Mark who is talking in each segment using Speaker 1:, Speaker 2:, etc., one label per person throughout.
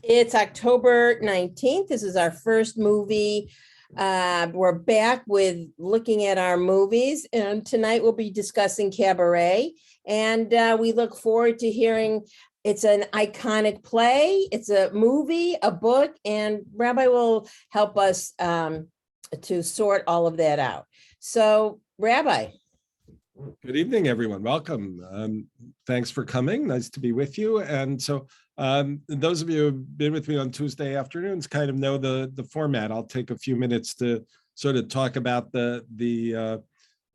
Speaker 1: It's October 19th. This is our first movie. We're back with looking at our movies, and tonight we'll be discussing Cabaret. And we look forward to hearing. It's an iconic play. It's a movie, a book, and Rabbi will help us to sort all of that out. So, Rabbi.
Speaker 2: Good evening, everyone. Welcome. Thanks for coming. Nice to be with you. And so those of you who've been with me on Tuesday afternoons kind of know the format. I'll take a few minutes to sort of talk about the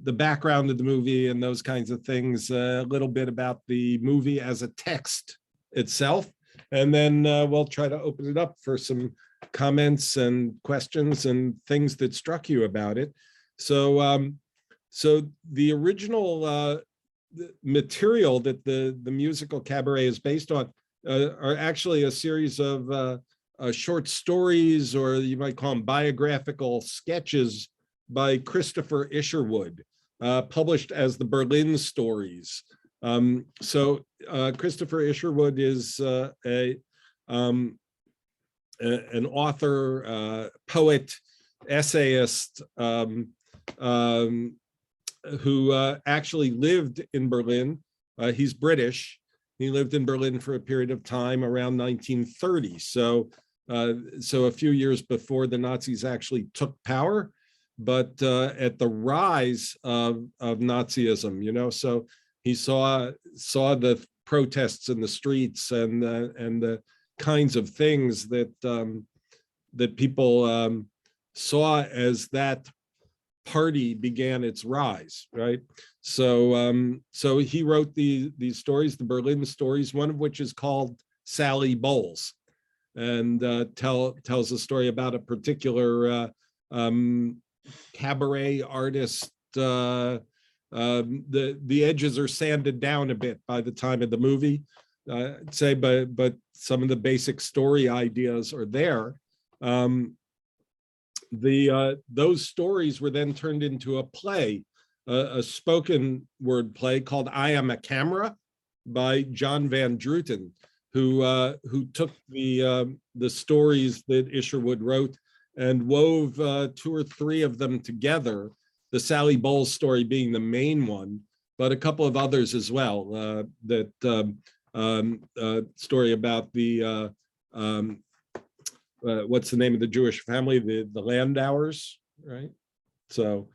Speaker 2: background of the movie and those kinds of things, a little bit about the movie as a text itself, and then we'll try to open it up for some comments and questions and things that struck you about it. So the original material that the musical Cabaret is based on are actually a series of short stories, or you might call them biographical sketches by Christopher Isherwood, published as the Berlin Stories. So Christopher Isherwood is an author, poet, essayist, who actually lived in Berlin. He's British. He lived in Berlin for a period of time around 1930. So a few years before the Nazis actually took power, but at the rise of Nazism, you know, so he saw the protests in the streets and the kinds of things that that people saw as that party began its rise, right? So so he wrote these stories, the Berlin Stories, one of which is called Sally Bowles, and tells a story about a particular cabaret artist. The edges are sanded down a bit by the time of the movie, I'd say, but some of the basic story ideas are there. Those stories were then turned into a play, a spoken word play called I Am a Camera by John Van Druten, who took the stories that Isherwood wrote and wove two or three of them together, the Sally Bowles story being the main one, but a couple of others as well, story about the what's the name of the Jewish family, the Landauers, right? So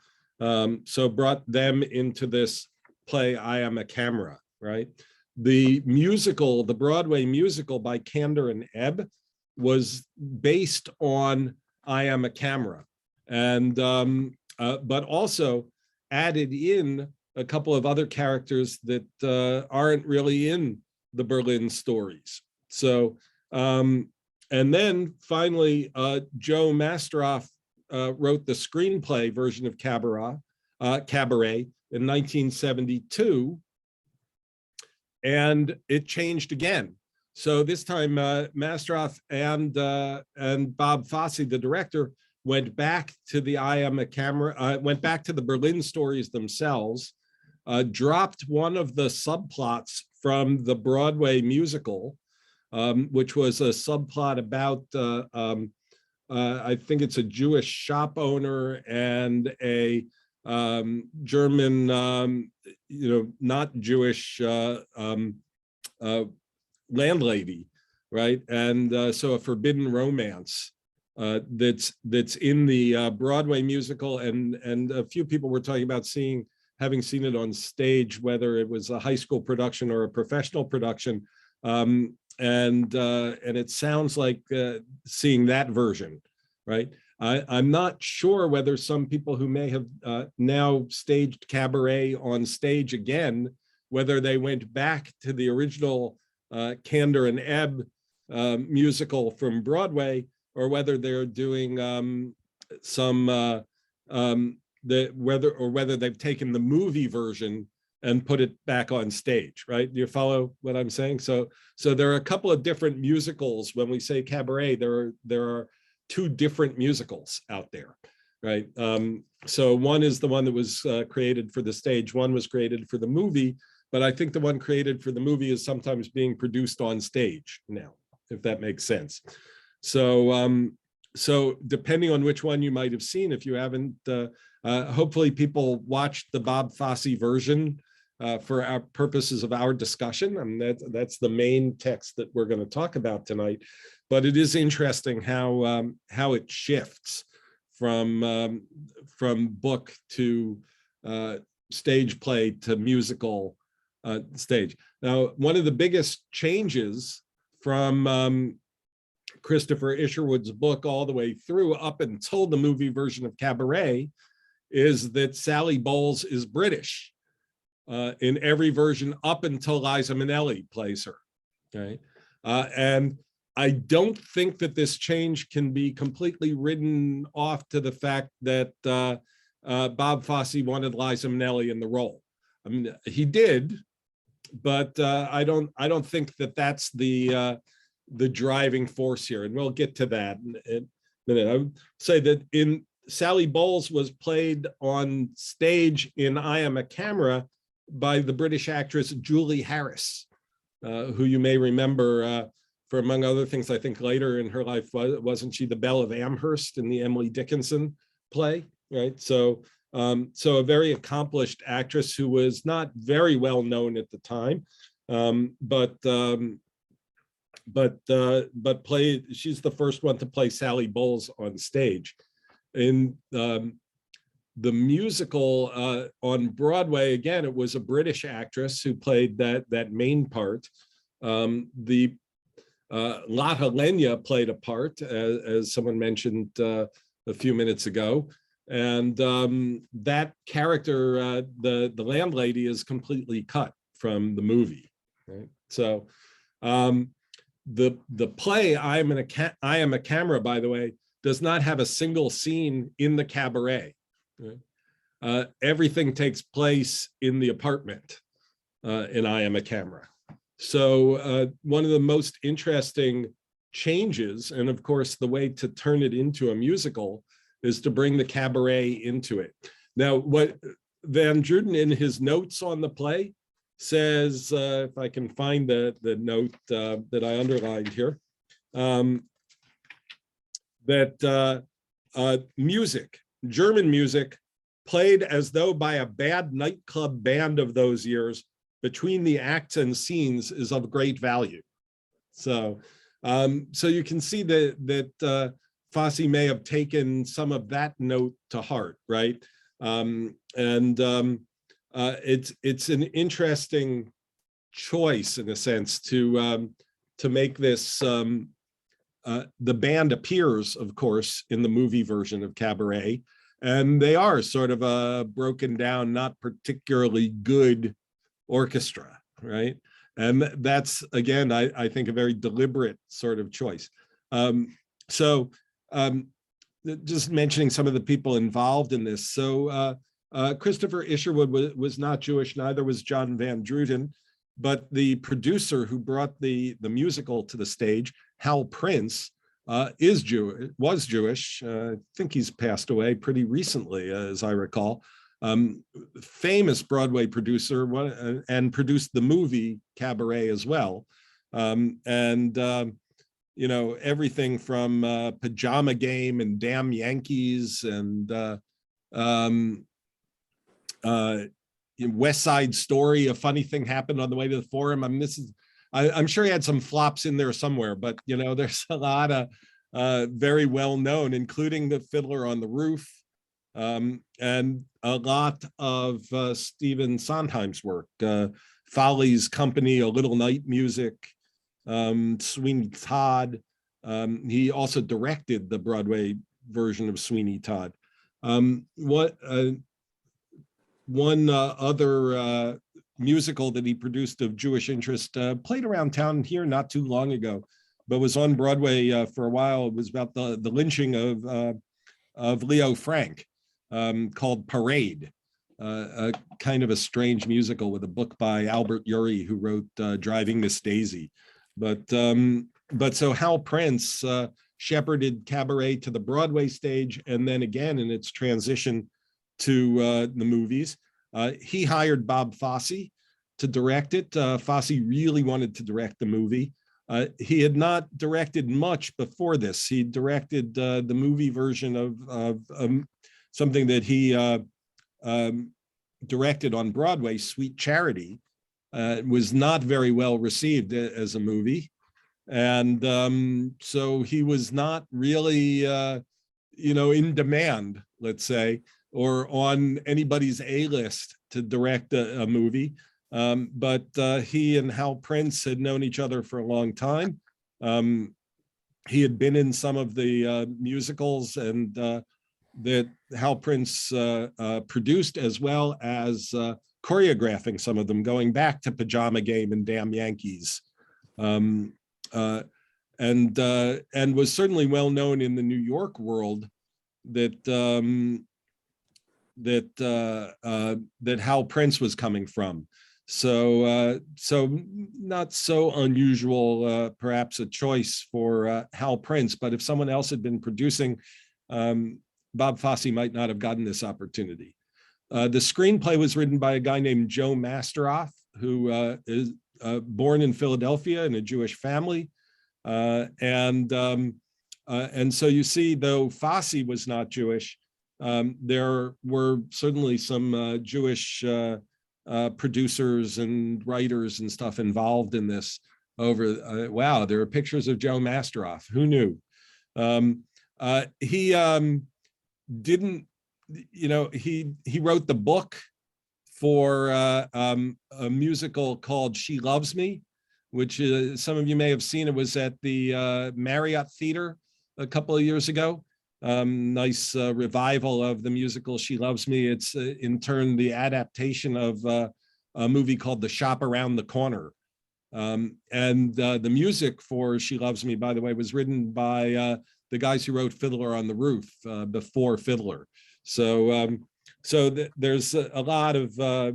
Speaker 2: so brought them into this play, I Am a Camera, right? The musical, the Broadway musical by Kander and Ebb, was based on I Am a Camera, and but also added in a couple of other characters that aren't really in the Berlin Stories. So and then finally, Joe Mastroff wrote the screenplay version of Cabaret in 1972, and it changed again. So this time, Mastroff and Bob Fosse, the director, went back to the I Am a Camera, went back to the Berlin Stories themselves, dropped one of the subplots from the Broadway musical, which was a subplot about, I think it's a Jewish shop owner and a German, not Jewish landlady, right? And so a forbidden romance that's in the Broadway musical, and a few people were talking about having seen it on stage, whether it was a high school production or a professional production. And it sounds like seeing that version, right? I'm not sure whether some people who may have now staged Cabaret on stage again, whether they went back to the original Kander and Ebb musical from Broadway, or whether they're doing whether they've taken the movie version and put it back on stage, right? Do you follow what I'm saying? So there are a couple of different musicals. When we say Cabaret, there are two different musicals out there, right? So one is the one that was created for the stage, one was created for the movie, but I think the one created for the movie is sometimes being produced on stage now if that makes sense. So so depending on which one you might have seen, if you haven't, hopefully people watched the Bob Fosse version for our purposes of our discussion. I mean, that's the main text that we're going to talk about tonight. But it is interesting how it shifts from book to stage play to musical stage. Now, one of the biggest changes from Christopher Isherwood's book all the way through up until the movie version of Cabaret is that Sally Bowles is British in every version up until Liza Minnelli plays her. Okay, and I don't think that this change can be completely written off to the fact that Bob Fosse wanted Liza Minnelli in the role. I mean, he did, but I don't think that that's the driving force here, and we'll get to that in a minute. I would say that in Sally Bowles was played on stage in I Am a Camera by the British actress Julie Harris, who you may remember for, among other things, I think later in her life, wasn't she the Belle of Amherst in the Emily Dickinson play, right? So, so a very accomplished actress who was not very well known at the time, but played. She's the first one to play Sally Bowles on stage. In the musical on Broadway, again, it was a British actress who played that main part. Lotte Lenya played a part, as someone mentioned a few minutes ago, and that character, the landlady, is completely cut from the movie. Right? So the play I Am a Camera, by the way, does not have a single scene in the cabaret. Right? Everything takes place in the apartment in I Am a Camera. So one of the most interesting changes, and of course the way to turn it into a musical, is to bring the cabaret into it. Now, what Van Druten in his notes on the play says, if I can find the note that I underlined here, that music, German music, played as though by a bad nightclub band of those years, between the acts and scenes, is of great value. So, so you can see that Fosse may have taken some of that note to heart, right? It's an interesting choice, in a sense, to make this. The band appears, of course, in the movie version of Cabaret, and they are sort of a broken down, not particularly good orchestra, right? And that's, again, I think, a very deliberate sort of choice. Just mentioning some of the people involved in this. So Christopher Isherwood was not Jewish, neither was John Van Druten, but the producer who brought the musical to the stage, Hal Prince, was Jewish. I think he's passed away pretty recently, as I recall. Famous Broadway producer, and produced the movie Cabaret as well. You know, everything from Pajama Game and Damn Yankees and West Side Story. A Funny Thing Happened on the Way to the Forum. I mean, I'm sure he had some flops in there somewhere, but you know, there's a lot of very well known, including The Fiddler on the Roof, and a lot of Stephen Sondheim's work, Folly's Company, A Little Night Music, Sweeney Todd. He also directed the Broadway version of Sweeney Todd. One other musical that he produced of Jewish interest, played around town here not too long ago, but was on Broadway for a while. It was about the lynching of Leo Frank, called Parade, a kind of a strange musical with a book by Albert Ury, who wrote Driving Miss Daisy. But so Hal Prince shepherded Cabaret to the Broadway stage, and then again in its transition to the movies. He hired Bob Fosse to direct it. Fosse really wanted to direct the movie. He had not directed much before this. He directed the movie version of something that he directed on Broadway, Sweet Charity. It was not very well received as a movie. And so he was not really, in demand, let's say, or on anybody's A-list to direct a movie. But he and Hal Prince had known each other for a long time. He had been in some of the musicals and that Hal Prince produced, as well as choreographing some of them, going back to Pajama Game and Damn Yankees. And was certainly well known in the New York world that that Hal Prince was coming from. So not so unusual, perhaps a choice for Hal Prince, but if someone else had been producing, Bob Fosse might not have gotten this opportunity. The screenplay was written by a guy named Joe Masteroff, who is born in Philadelphia in a Jewish family. And so you see, though Fosse was not Jewish, there were certainly some Jewish producers and writers and stuff involved in this. Wow, there are pictures of Joe Masteroff. Who knew? He didn't, he wrote the book for a musical called She Loves Me, which some of you may have seen. It was at the Marriott Theater a couple of years ago. Nice revival of the musical She Loves Me. It's in turn the adaptation of a movie called The Shop Around the Corner. And the music for She Loves Me, by the way, was written by the guys who wrote Fiddler on the Roof before Fiddler. So there's a lot of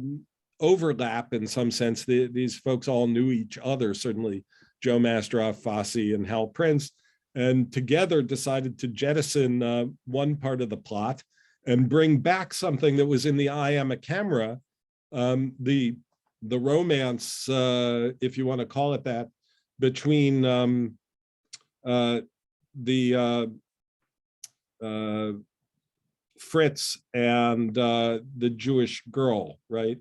Speaker 2: overlap in some sense. These folks all knew each other, certainly Joe Masteroff, Fosse, and Hal Prince, and together decided to jettison one part of the plot and bring back something that was in the I Am a Camera, the romance, if you want to call it that, between Fritz and the Jewish girl, right?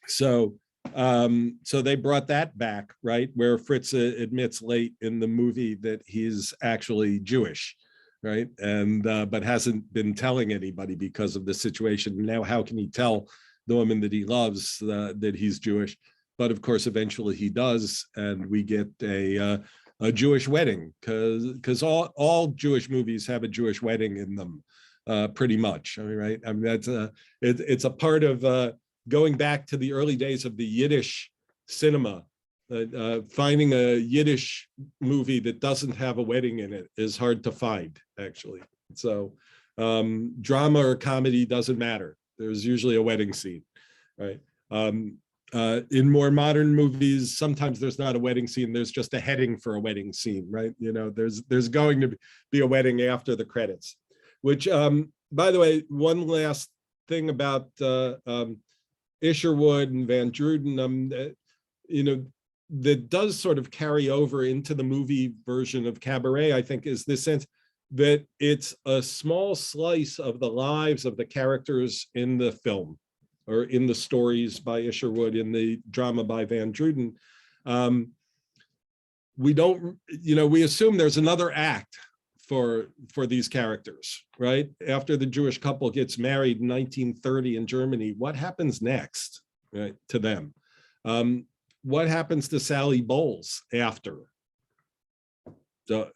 Speaker 2: So they brought that back, right? Where Fritz admits late in the movie that he's actually Jewish, right? And but hasn't been telling anybody because of the situation. Now, how can he tell the woman that he loves that he's Jewish? But of course, eventually he does, and we get a Jewish wedding, because all Jewish movies have a Jewish wedding in them, pretty much. I mean, right? I mean, that's it's a part of going back to the early days of the Yiddish cinema. Finding a Yiddish movie that doesn't have a wedding in it is hard to find, actually. So drama or comedy doesn't matter. There's usually a wedding scene, right? In more modern movies, sometimes there's not a wedding scene, there's just a heading for a wedding scene, right? There's going to be a wedding after the credits, which, by the way, one last thing about Isherwood and Van Druden, that does sort of carry over into the movie version of Cabaret, I think, is this sense that it's a small slice of the lives of the characters in the film, or in the stories by Isherwood, in the drama by Van Druden. We assume there's another act for these characters, right? After the Jewish couple gets married in 1930 in Germany, what happens next, right, to them? What happens to Sally Bowles after? So,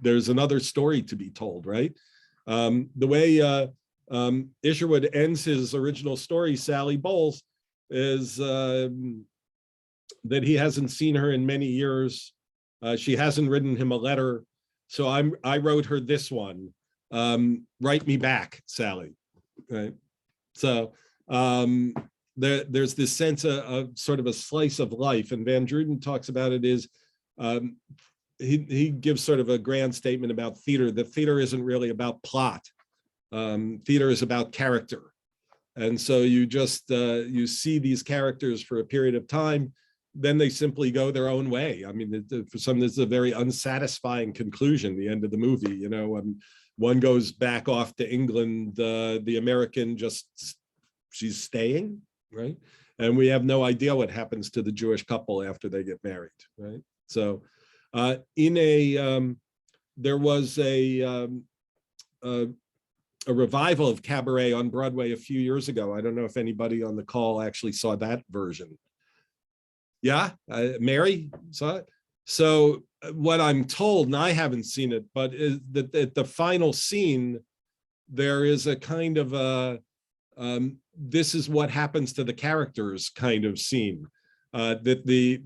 Speaker 2: there's another story to be told, right? The way Isherwood ends his original story, Sally Bowles, is that he hasn't seen her in many years. She hasn't written him a letter. So I wrote her this one, write me back, Sally, right? So there's this sense of sort of a slice of life, and Van Druden talks about it is, he gives sort of a grand statement about theater, that theater isn't really about plot. Theater is about character. And so you just, you see these characters for a period of time, then they simply go their own way. I mean, for some, this is a very unsatisfying conclusion, the end of the movie, you know. One goes back off to England, the American she's staying, right? And we have no idea what happens to the Jewish couple after they get married, right? So there was a revival of Cabaret on Broadway a few years ago. I don't know if anybody on the call actually saw that version. Yeah, Mary saw it. So what I'm told, and I haven't seen it, but is that at the final scene, there is a kind of a, this is what happens to the characters kind of scene. That the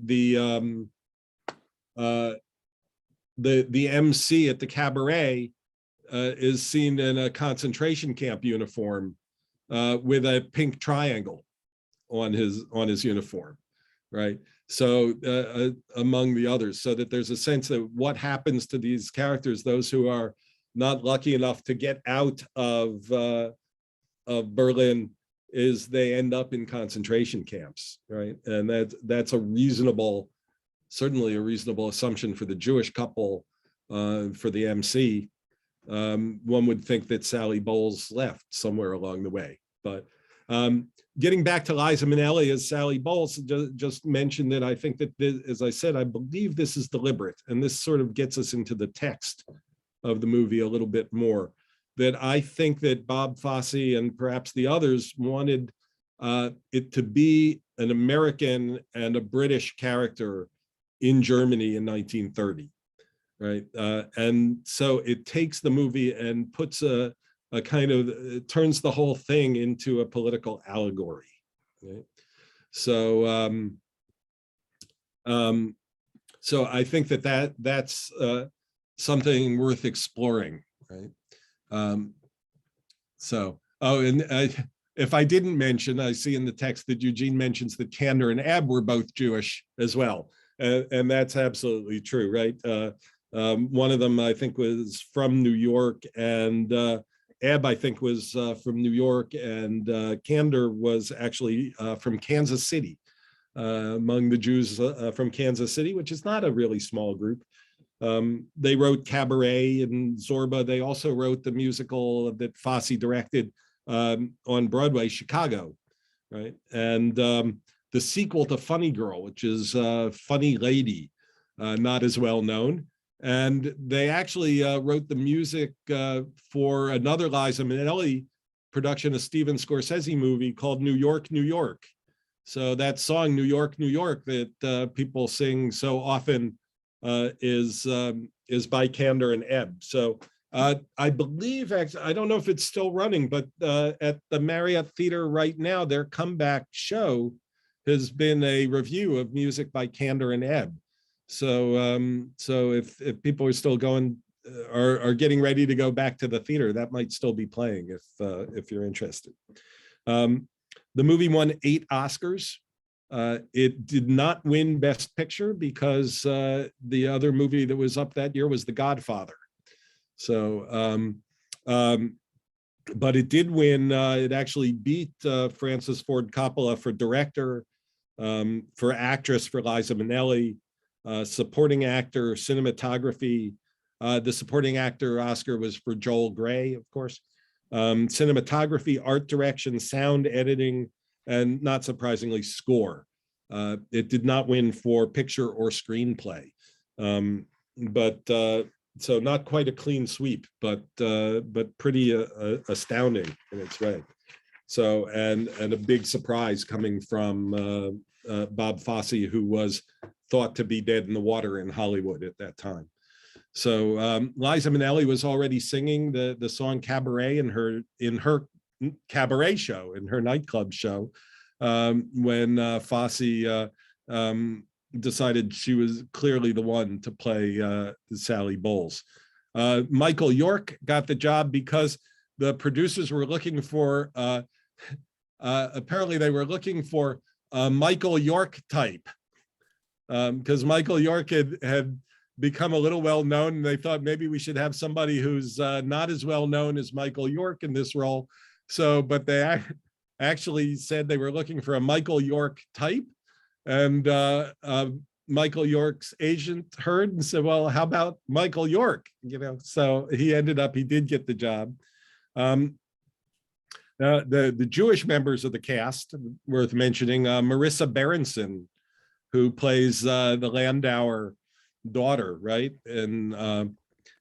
Speaker 2: MC at the Cabaret is seen in a concentration camp uniform with a pink triangle on his uniform, right? So among the others, so that there's a sense of what happens to these characters, those who are not lucky enough to get out of Berlin, is they end up in concentration camps, right? And that's a reasonable, certainly a reasonable assumption for the Jewish couple, for the MC. One would think that Sally Bowles left somewhere along the way, but getting back to Liza Minnelli as Sally Bowles, just mentioned that I think that this, as I said, I believe this is deliberate, and this sort of gets us into the text of the movie a little bit more. That I think that Bob Fosse and perhaps the others wanted it to be an American and a British character in Germany in 1930, right? And so it takes the movie and puts a kind of, it turns the whole thing into a political allegory, right? So, so I think that's something worth exploring, right? If I didn't mention, I see in the text that Eugene mentions that Kander and Ebb were both Jewish as well, and that's absolutely true, right? One of them, I think, was from New York, and Ebb, I think, was from New York, and Kander was actually from Kansas City, among the Jews from Kansas City, which is not a really small group. They wrote Cabaret and Zorba. They also wrote the musical that Fosse directed on Broadway, Chicago, right? And the sequel to Funny Girl, which is Funny Lady, not as well known. And they actually wrote the music for another Liza Minnelli production, a Steven Scorsese movie called New York, New York. So that song, New York, New York, that people sing so often is by Kander and Ebb. So I believe, actually, I don't know if it's still running, but at the Marriott Theater right now, their comeback show has been a review of music by Kander and Ebb. So so if people are still going, are getting ready to go back to the theater, that might still be playing if you're interested. The movie won 8 Oscars. It did not win Best Picture because the other movie that was up that year was The Godfather. So, but it did win. It actually beat Francis Ford Coppola for director, for actress for Liza Minnelli, supporting actor, cinematography. The supporting actor Oscar was for Joel Grey, of course. Cinematography, art direction, sound editing, and not surprisingly, score. It did not win for picture or screenplay, but so not quite a clean sweep, but pretty astounding in its way. So and a big surprise coming from Bob Fosse, who was thought to be dead in the water in Hollywood at that time. So Liza Minnelli was already singing the song Cabaret in her cabaret show, in her nightclub show, when Fosse decided she was clearly the one to play Sally Bowles. Michael York got the job because the producers were looking for, apparently they were looking for a Michael York type, because Michael York had become a little well known, and they thought maybe we should have somebody who's not as well known as Michael York in this role. So, but they actually said they were looking for a Michael York type, And Michael York's agent heard and said, well, how about Michael York? So he did get the job. The Jewish members of the cast, worth mentioning, Marissa Berenson, who plays the Landauer daughter, right? And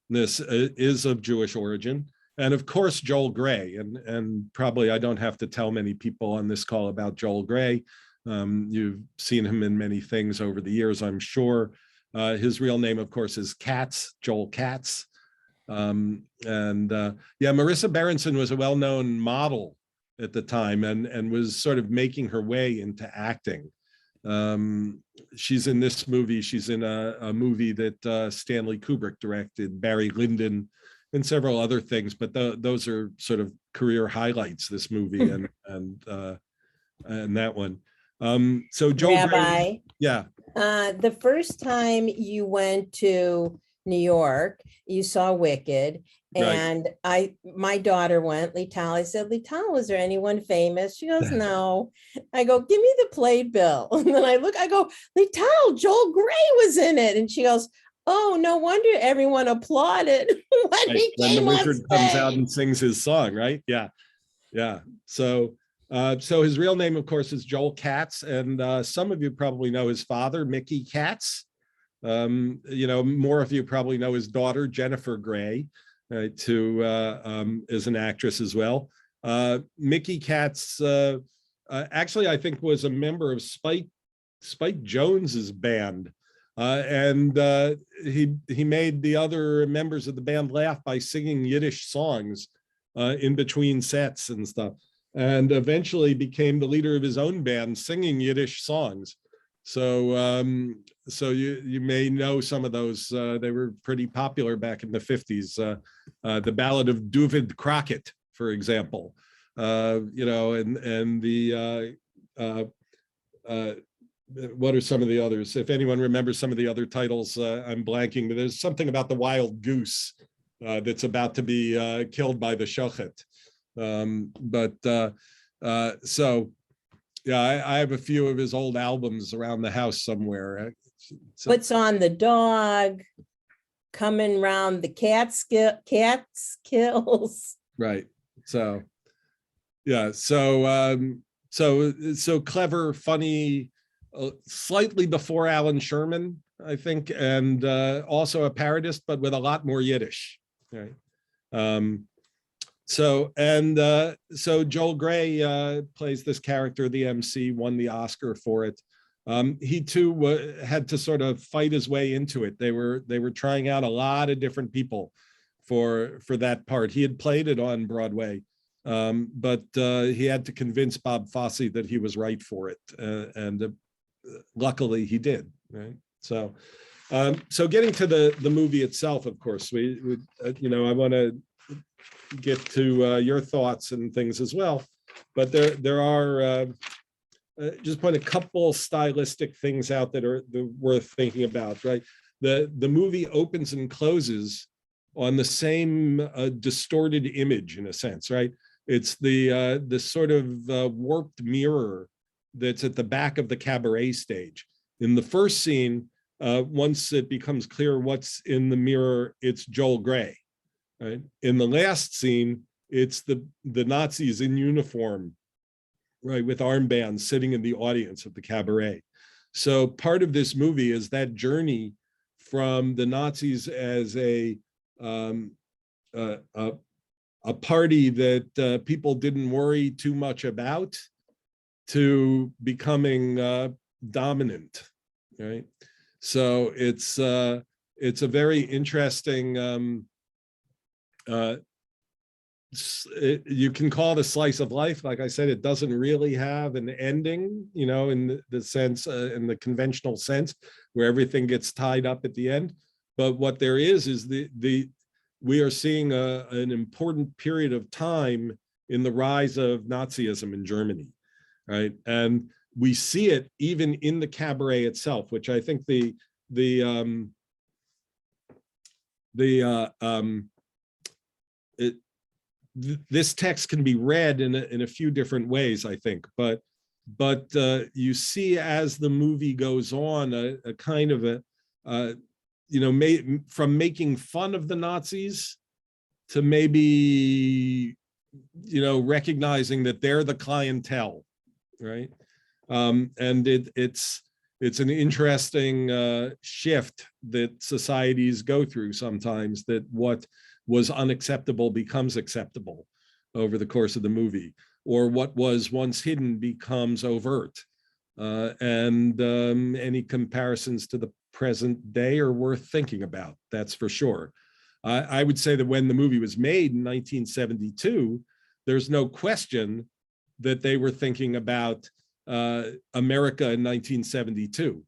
Speaker 2: this is of Jewish origin. And of course, Joel Grey. And probably I don't have to tell many people on this call about Joel Grey. You've seen him in many things over the years, I'm sure. His real name, of course, is Katz, Joel Katz. Marissa Berenson was a well-known model at the time and was sort of making her way into acting. She's in this movie. She's in a movie that Stanley Kubrick directed, Barry Lyndon, and several other things. But those are sort of career highlights, this movie and that one. So Joel
Speaker 1: Rabbi,
Speaker 2: Grey, yeah.
Speaker 1: The first time you went to New York, you saw Wicked, and my daughter went, Lital. I said, Lital, was there anyone famous? She goes, no. I go, give me the playbill. And then I go, Lital, Joel Grey was in it. And she goes, oh, no wonder everyone applauded when he came
Speaker 2: when the wizard
Speaker 1: on
Speaker 2: comes
Speaker 1: stage.
Speaker 2: out and sings his song, right? Yeah. So his real name, of course, is Joel Katz, and some of you probably know his father, Mickey Katz. More of you probably know his daughter, Jennifer Grey, who is an actress as well. Mickey Katz, actually, I think was a member of Spike Jones's band. And he made the other members of the band laugh by singing Yiddish songs in between sets and stuff, and eventually became the leader of his own band singing Yiddish songs. So you may know some of those. They were pretty popular back in the 50s. The Ballad of David Crockett, for example, and the what are some of the others? If anyone remembers some of the other titles, I'm blanking, but there's something about the wild goose that's about to be killed by the shochet. I have a few of his old albums around the house somewhere.
Speaker 1: Puts on the dog, coming round the Catskills.
Speaker 2: Right. So, yeah. So clever, funny, slightly before Alan Sherman, I think, and also a parodist, but with a lot more Yiddish. Right. So Joel Grey plays this character, the MC, won the Oscar for it. He too had to sort of fight his way into it. They were trying out a lot of different people for that part. He had played it on Broadway, but he had to convince Bob Fosse that he was right for it, and luckily he did. Right. So getting to the movie itself, of course, I want to get to your thoughts and things as well, but there are just point a couple stylistic things out that are worth thinking about. Right, the movie opens and closes on the same distorted image in a sense. Right, it's the sort of warped mirror that's at the back of the cabaret stage. In the first scene, once it becomes clear what's in the mirror, it's Joel Grey. Right. In the last scene, it's the Nazis in uniform, right, with armbands sitting in the audience of the cabaret. So part of this movie is that journey from the Nazis as a party that people didn't worry too much about to becoming dominant. Right. So it's a very interesting. You can call it a slice of life. Like I said, it doesn't really have an ending, in the sense, in the conventional sense, where everything gets tied up at the end. But what there is we are seeing an important period of time in the rise of Nazism in Germany, right? And we see it even in the cabaret itself, which I think this text can be read in a few different ways, I think, but but you see as the movie goes on a kind of from making fun of the Nazis to maybe, recognizing that they're the clientele, right? And it's an interesting shift that societies go through sometimes, that what was unacceptable becomes acceptable over the course of the movie, or what was once hidden becomes overt. And any comparisons to the present day are worth thinking about, that's for sure. I would say that when the movie was made in 1972, there's no question that they were thinking about America in 1972.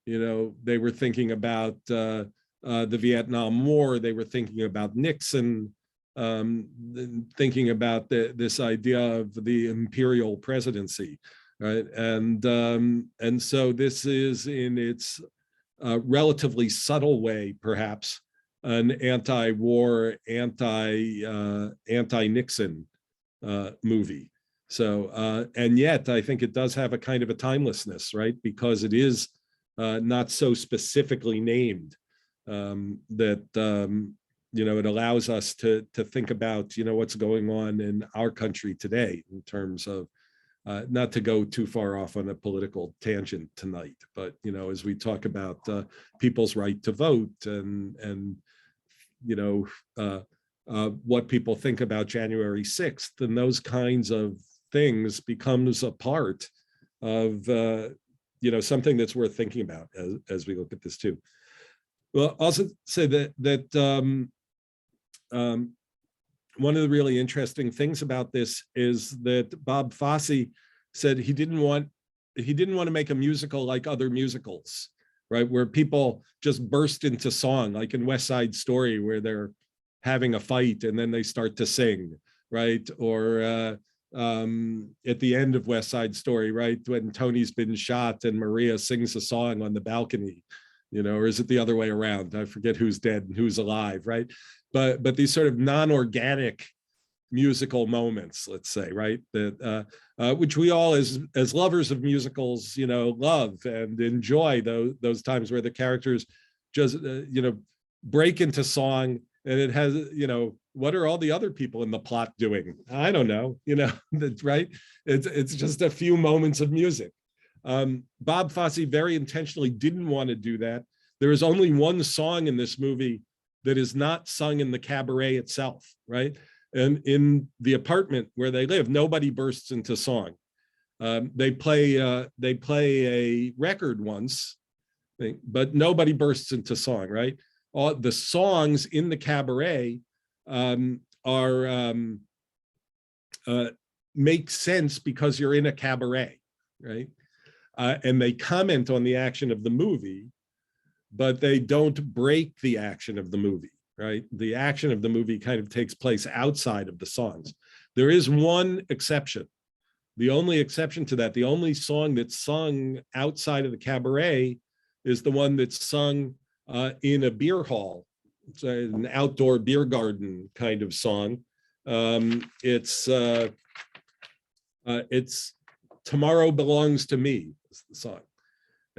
Speaker 2: They were thinking about the Vietnam War. They were thinking about Nixon, thinking about this idea of the imperial presidency, right? And so this is, in its relatively subtle way, perhaps, an anti-war, anti-Nixon movie. So, and yet I think it does have a kind of a timelessness, right? Because it is not so specifically named, that, it allows us to think about, what's going on in our country today in terms of, not to go too far off on a political tangent tonight, but, as we talk about people's right to vote and what people think about January 6th, and those kinds of things becomes a part of something that's worth thinking about as we look at this too. Well, also say that one of the really interesting things about this is that Bob Fosse said he didn't want to make a musical like other musicals, right? Where people just burst into song, like in West Side Story, where they're having a fight and then they start to sing, right? Or at the end of West Side Story, right, when Tony's been shot and Maria sings a song on the balcony, or is it the other way around? I forget who's dead and who's alive, right? But these sort of non-organic musical moments, let's say, right, that which we all as lovers of musicals, love and enjoy those times where the characters just break into song, and it has, what are all the other people in the plot doing? I don't know, that's right. It's just a few moments of music. Bob Fosse very intentionally didn't want to do that. There is only one song in this movie that is not sung in the cabaret itself, right? And in the apartment where they live, nobody bursts into song. They play a record once, but nobody bursts into song, right? All the songs in the cabaret make sense because you're in a cabaret, right? And they comment on the action of the movie, but they don't break the action of the movie, right? The action of the movie kind of takes place outside of the songs. There is one exception. The only exception to that, the only song that's sung outside of the cabaret is the one that's sung in a beer hall. It's an outdoor beer garden kind of song. It's Tomorrow Belongs to Me is the song.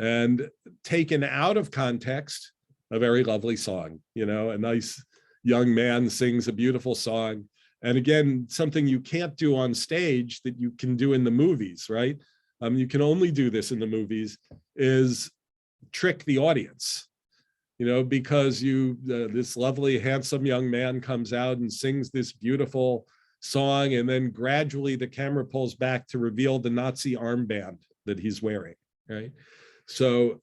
Speaker 2: And taken out of context, a very lovely song, a nice young man sings a beautiful song. And again, something you can't do on stage that you can do in the movies, right? You can only do this in the movies, is trick the audience, because this lovely, handsome young man comes out and sings this beautiful song, and then gradually the camera pulls back to reveal the Nazi armband that he's wearing, right? So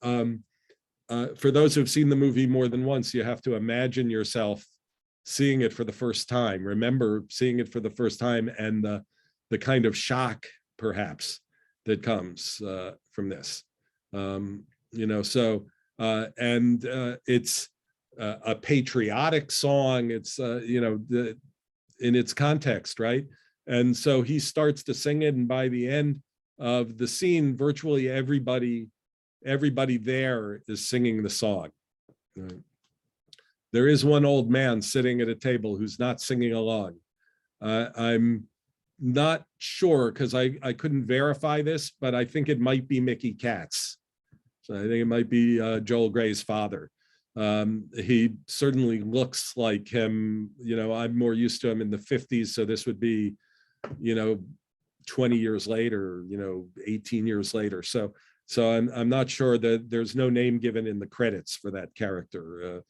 Speaker 2: for those who've seen the movie more than once, you have to imagine yourself seeing it for the first time. Remember seeing it for the first time and the kind of shock, perhaps, that comes from this. It's a patriotic song. It's in its context, right? And so he starts to sing it, and by the end of the scene, virtually everybody there is singing the song. Right? There is one old man sitting at a table who's not singing along. I'm not sure because I couldn't verify this, but I think it might be Mickey Katz. So I think it might be Joel Grey's father. He certainly looks like him. I'm more used to him in the 50s, so this would be, 20 years later, 18 years later. So I'm not sure that there's no name given in the credits for that character.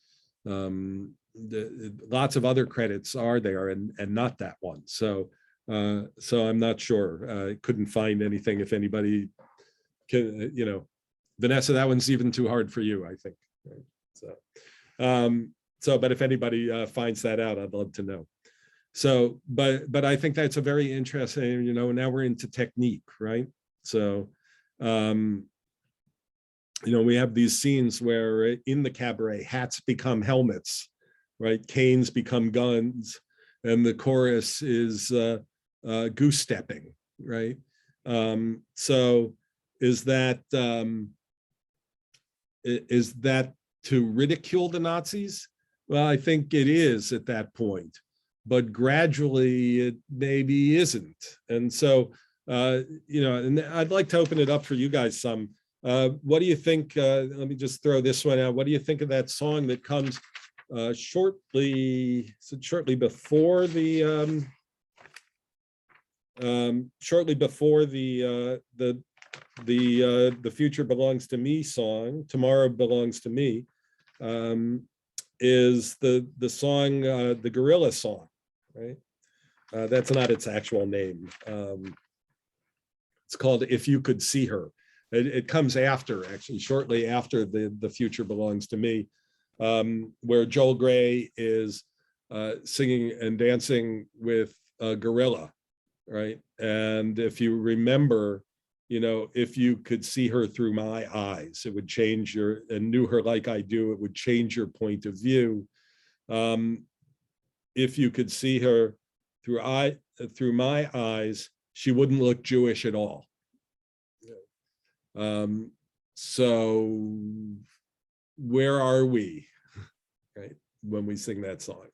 Speaker 2: Lots of other credits are there and not that one. So I'm not sure. I couldn't find anything. If anybody can, Vanessa, that one's even too hard for you, I think. But if anybody finds that out, I'd love to know. So, but I think that's a very interesting, now we're into technique, right? So, we have these scenes where in the cabaret, hats become helmets, right? Canes become guns, and the chorus is goose stepping, right? So is that to ridicule the Nazis? Well, I think it is at that point, but gradually it maybe isn't. And so, and I'd like to open it up for you guys some. What do you think? Let me just throw this one out. What do you think of that song that comes shortly before the the Future Belongs to Me song, Tomorrow Belongs to Me, is the song, the Gorilla song, right? That's not its actual name. It's called If You Could See Her. It comes after, actually, shortly after the Future Belongs to Me, where Joel Grey is singing and dancing with a gorilla, right? And if you remember, if you could see her through my eyes, it would change and knew her like I do, it would change your point of view. If you could see her through my eyes, she wouldn't look Jewish at all. So where are we, right, when we sing that song?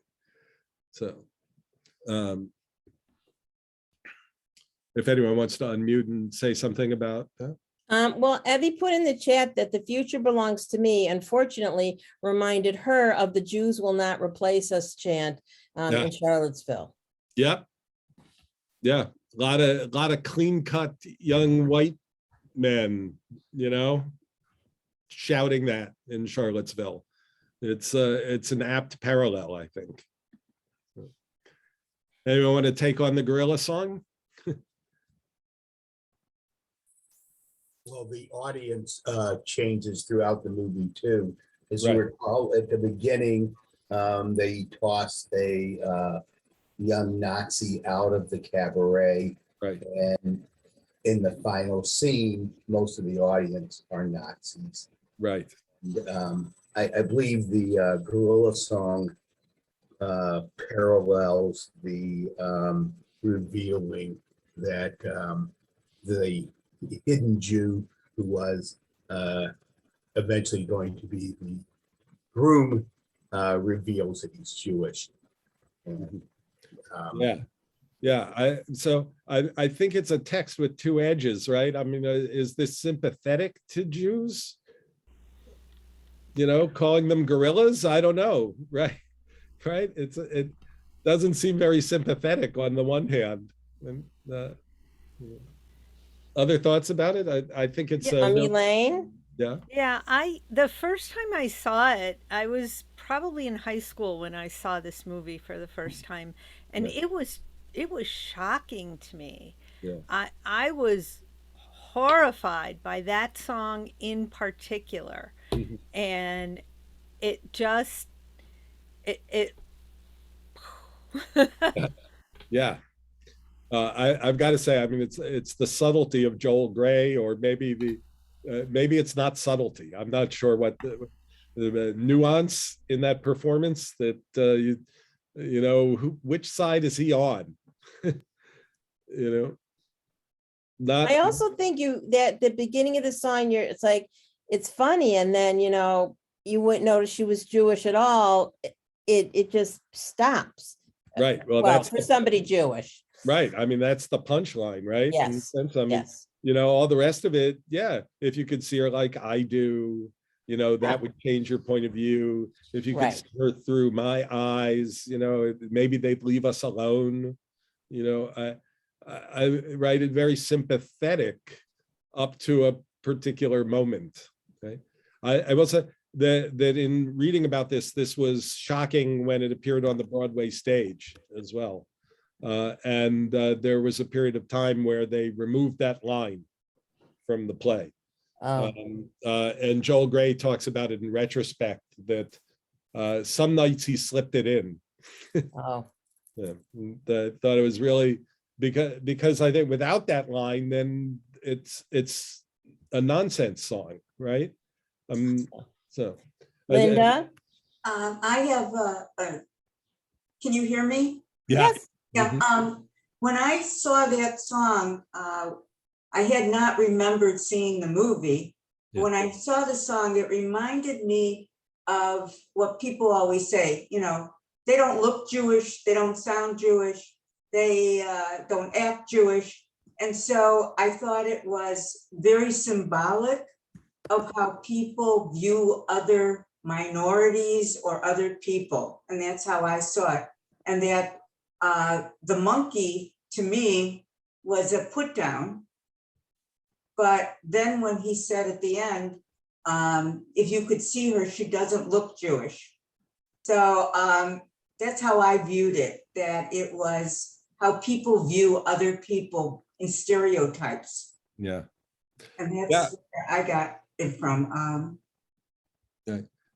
Speaker 2: So if anyone wants to unmute and say something about that.
Speaker 1: Well, Evie put in the chat that The Future Belongs to Me, unfortunately, reminded her of the Jews will not replace us chant in Charlottesville.
Speaker 2: Yep. Yeah. A lot of clean cut young white men, shouting that in Charlottesville. It's an apt parallel, I think. Anyone want to take on the gorilla song?
Speaker 3: Well, the audience changes throughout the movie too. As
Speaker 2: Right.
Speaker 3: you recall, at the beginning, they tossed a young Nazi out of the cabaret.
Speaker 2: Right.
Speaker 3: And in the final scene, most of the audience are Nazis.
Speaker 2: Right.
Speaker 3: I believe the gorilla song parallels the revealing that the hidden Jew who was eventually going to be the groom reveals that he's Jewish. And,
Speaker 2: I think it's a text with two edges, right? I mean, is this sympathetic to Jews? Calling them gorillas? I don't know, right? Right? It doesn't seem very sympathetic on the one hand. And, other thoughts about it? I think it's
Speaker 1: Elaine?
Speaker 2: Yeah.
Speaker 4: Yeah, the first time I saw it, I was probably in high school when I saw this movie for the first time, and it was shocking to me.
Speaker 2: Yeah.
Speaker 4: I was horrified by that song in particular.
Speaker 2: Mm-hmm.
Speaker 4: And it just it
Speaker 2: Yeah. I've got to say, I mean, it's the subtlety of Joel Grey, or maybe maybe it's not subtlety. I'm not sure what the nuance in that performance that which side is he on? Not.
Speaker 1: I also think that the beginning of the song, it's like, it's funny, and then you wouldn't notice she was Jewish at all. It just stops.
Speaker 2: Right. Well, that's
Speaker 1: for somebody Jewish.
Speaker 2: Right. I mean, that's the punchline, right? In a
Speaker 1: Yes,
Speaker 2: sense, I mean,
Speaker 1: yes.
Speaker 2: all the rest of it, yeah. If you could see her like I do, that would change your point of view. If you could
Speaker 1: Right.
Speaker 2: see her through my eyes, maybe they'd leave us alone. I write it very sympathetic up to a particular moment. Okay. I will say that in reading about this was shocking when it appeared on the Broadway stage as well. And there was a period of time where they removed that line from the play.
Speaker 1: Oh,
Speaker 2: And Joel Grey talks about it in retrospect that some nights he slipped it in.
Speaker 1: oh,
Speaker 2: Yeah, thought it was really because I think without that line, then it's a nonsense song, right? So
Speaker 1: Linda?
Speaker 5: I have can you hear me?
Speaker 2: yeah.
Speaker 1: Yes.
Speaker 5: Yeah.
Speaker 2: Mhm.
Speaker 5: When I saw that song, I had not remembered seeing the movie.
Speaker 2: Yeah.
Speaker 5: When I saw the song, it reminded me of what people always say, they don't look Jewish, they don't sound Jewish, they don't act Jewish. And so I thought it was very symbolic of how people view other minorities or other people. And that's how I saw it. And that the monkey to me was a put down. But then when he said at the end, if you could see her, she doesn't look Jewish. So that's how I viewed it, that it was how people view other people in stereotypes.
Speaker 2: Yeah.
Speaker 5: And that's where I got it from.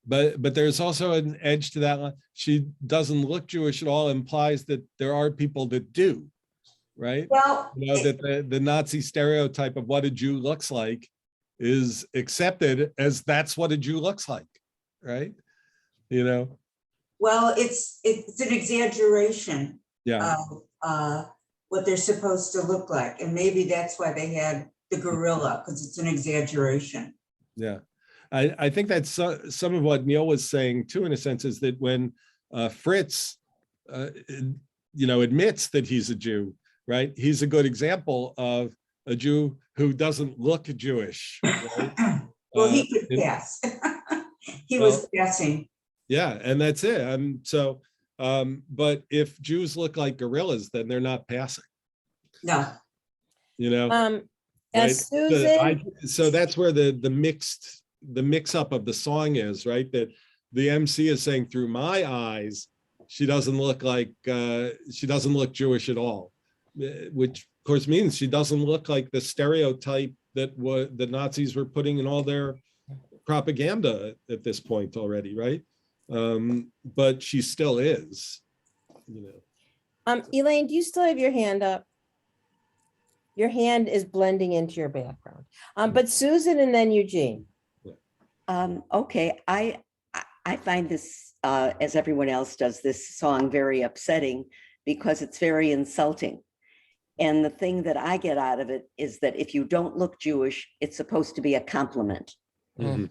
Speaker 2: But there's also an edge to that line. She doesn't look Jewish at all implies that there are people that do, right?
Speaker 5: Well,
Speaker 2: That the Nazi stereotype of what a Jew looks like is accepted as that's what a Jew looks like, right?
Speaker 5: well, it's an exaggeration
Speaker 2: Yeah.
Speaker 5: of what they're supposed to look like. And maybe that's why they had the gorilla, because it's an exaggeration.
Speaker 2: Yeah. I think that's some of what Neil was saying too, in a sense, is that when Fritz, admits that he's a Jew, right? He's a good example of a Jew who doesn't look Jewish. Right?
Speaker 5: Well, he could pass. He was passing.
Speaker 2: Yeah, and that's it. But if Jews look like gorillas, then they're not passing.
Speaker 5: No.
Speaker 2: Right?
Speaker 1: As Susan,
Speaker 2: So that's where the mix up of the song is, right? That the MC is saying through my eyes, she doesn't look Jewish at all, which of course means she doesn't look like the stereotype that the Nazis were putting in all their propaganda at this point already, right? But she still is,
Speaker 1: Elaine, do you still have your hand up? Your hand is blending into your background. But Susan and then Eugene.
Speaker 6: Okay, I find this, as everyone else does, this song very upsetting because it's very insulting. And the thing that I get out of it is that if you don't look Jewish, it's supposed to be a compliment.
Speaker 2: Mhm.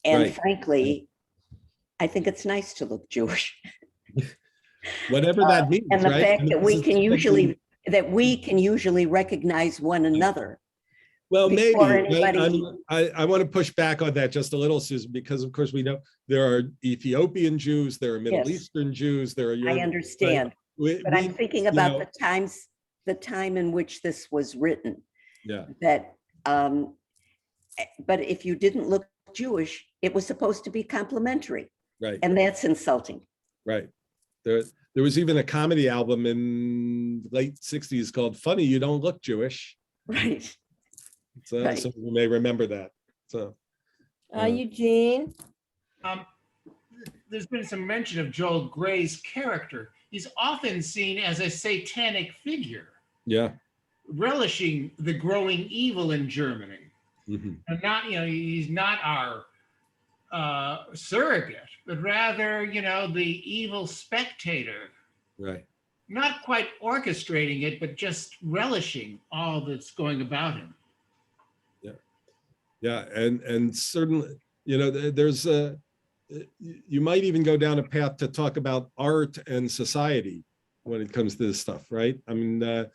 Speaker 6: And
Speaker 2: Right.
Speaker 6: frankly, I think it's nice to look Jewish.
Speaker 2: Whatever that means,
Speaker 6: And the
Speaker 2: right?
Speaker 6: fact
Speaker 2: And
Speaker 6: that
Speaker 2: this
Speaker 6: we
Speaker 2: is
Speaker 6: can
Speaker 2: typically-
Speaker 6: usually recognize one another.
Speaker 2: Well, maybe,
Speaker 6: before
Speaker 2: but
Speaker 6: anybody-
Speaker 2: I want to push back on that just a little, Susan, because of course we know there are Ethiopian Jews, there are Middle
Speaker 6: Yes.
Speaker 2: Eastern Jews, there are
Speaker 6: I
Speaker 2: European.
Speaker 6: understand, but I'm thinking about the time in which this was written.
Speaker 2: Yeah,
Speaker 6: That, but if you didn't look Jewish, it was supposed to be complimentary,
Speaker 2: right,
Speaker 6: and that's insulting.
Speaker 2: right. There was even a comedy album in the late 60s called Funny You Don't Look Jewish.
Speaker 6: Right.
Speaker 2: So
Speaker 6: Right.
Speaker 2: some people may remember that. So
Speaker 1: Eugene.
Speaker 7: There's been some mention of Joel Grey's character. He's often seen as a satanic figure,
Speaker 2: yeah.
Speaker 7: relishing the growing evil in Germany.
Speaker 2: Mhm.
Speaker 7: And not, he's not our surrogate, but rather, the evil spectator,
Speaker 2: Right.
Speaker 7: not quite orchestrating it, but just relishing all that's going about him.
Speaker 2: Yeah, and certainly, there's you might even go down a path to talk about art and society when it comes to this stuff, right? I mean,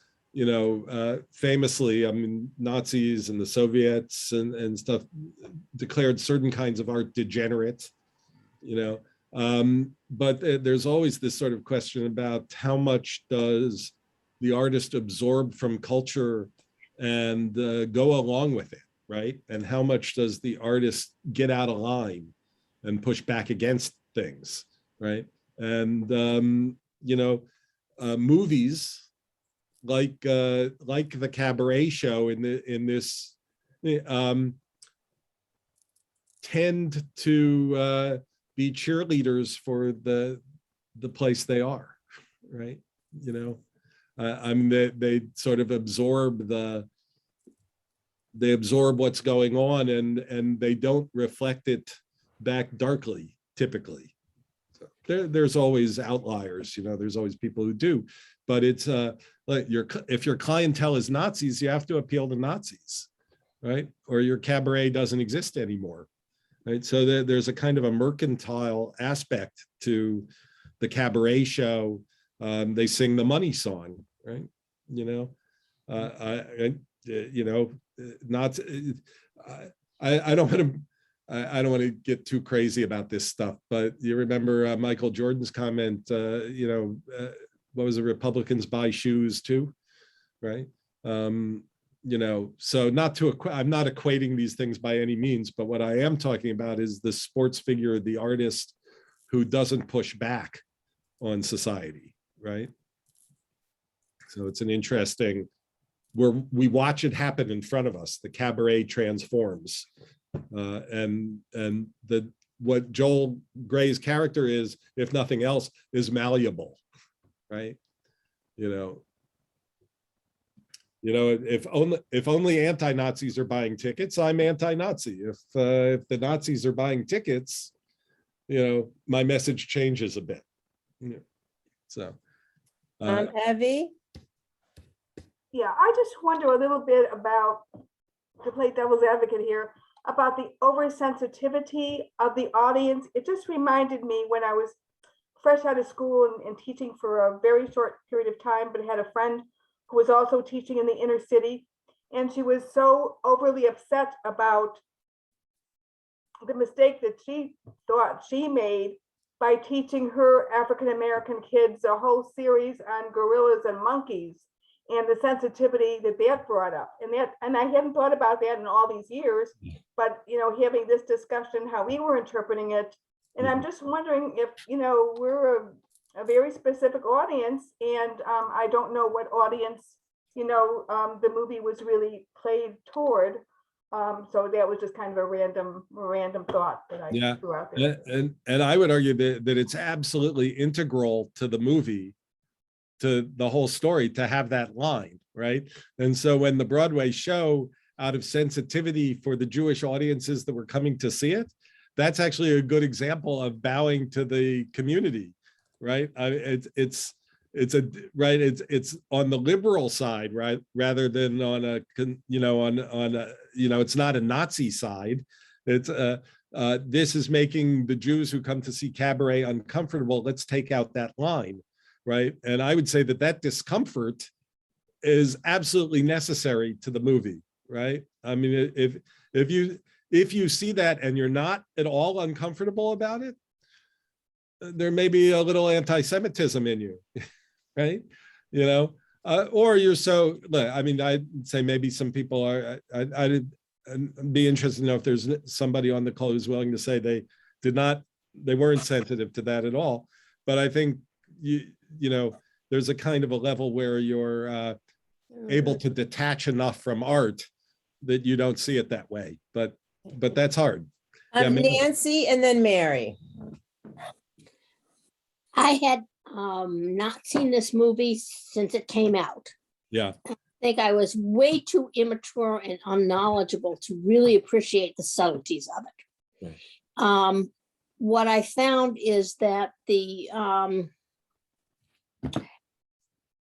Speaker 2: famously, I mean, Nazis and the Soviets and stuff declared certain kinds of art degenerate, but there's always this sort of question about how much does the artist absorb from culture and go along with it, right? And how much does the artist get out of line and push back against things, right? And movies like the Cabaret show in this tend to be cheerleaders for the place they are, right? I mean, they sort of absorb what's going on, and they don't reflect it back darkly, typically. So there's always outliers, there's always people who do, but it's like if your clientele is Nazis, you have to appeal to Nazis, right? Or your cabaret doesn't exist anymore, right? So there's a kind of a mercantile aspect to the Cabaret show. They sing the money song, right? I don't want to get too crazy about this stuff, but you remember Michael Jordan's comment, what was it, Republicans buy shoes too, right? So I'm not equating these things by any means, but what I am talking about is the sports figure, the artist who doesn't push back on society, right? So it's an interesting, where we watch it happen in front of us. The cabaret transforms, and what Joel Gray's character is, if nothing else, is malleable, right? If only anti-Nazis are buying tickets, I'm anti-Nazi. If the Nazis are buying tickets, my message changes a bit. So
Speaker 1: Heavy.
Speaker 8: Yeah, I just wonder a little bit about, to play devil's advocate here, about the oversensitivity of the audience. It just reminded me when I was fresh out of school and teaching for a very short period of time, but had a friend who was also teaching in the inner city. And she was so overly upset about the mistake that she thought she made by teaching her African-American kids a whole series on gorillas and monkeys, and the sensitivity that brought up. And I hadn't thought about that in all these years, but having this discussion, how we were interpreting it. And I'm just wondering if, we're a very specific audience, and I don't know what audience, the movie was really played toward. So that was just kind of a random thought that I threw out there.
Speaker 2: And I would argue that it's absolutely integral to the movie, to the whole story, to have that line, right? And so when the Broadway show, out of sensitivity for the Jewish audiences that were coming to see it, that's actually a good example of bowing to the community, right? It's on the liberal side, right, rather than on a it's not a Nazi side. It's this is making the Jews who come to see Cabaret uncomfortable. Let's take out that line, right? And I would say that discomfort is absolutely necessary to the movie, right? I mean, if you see that and you're not at all uncomfortable about it, there may be a little anti-Semitism in you, right? Or you're so, I mean, I'd say maybe some people are, I'd be interested to know if there's somebody on the call who's willing to say they weren't sensitive to that at all. But I think, there's a kind of a level where you're able to detach enough from art that you don't see it that way. But that's hard.
Speaker 1: Nancy and then Mary.
Speaker 9: I had not seen this movie since it came out.
Speaker 2: Yeah.
Speaker 9: I think I was way too immature and unknowledgeable to really appreciate the subtleties of it.
Speaker 2: Right.
Speaker 9: What I found is that the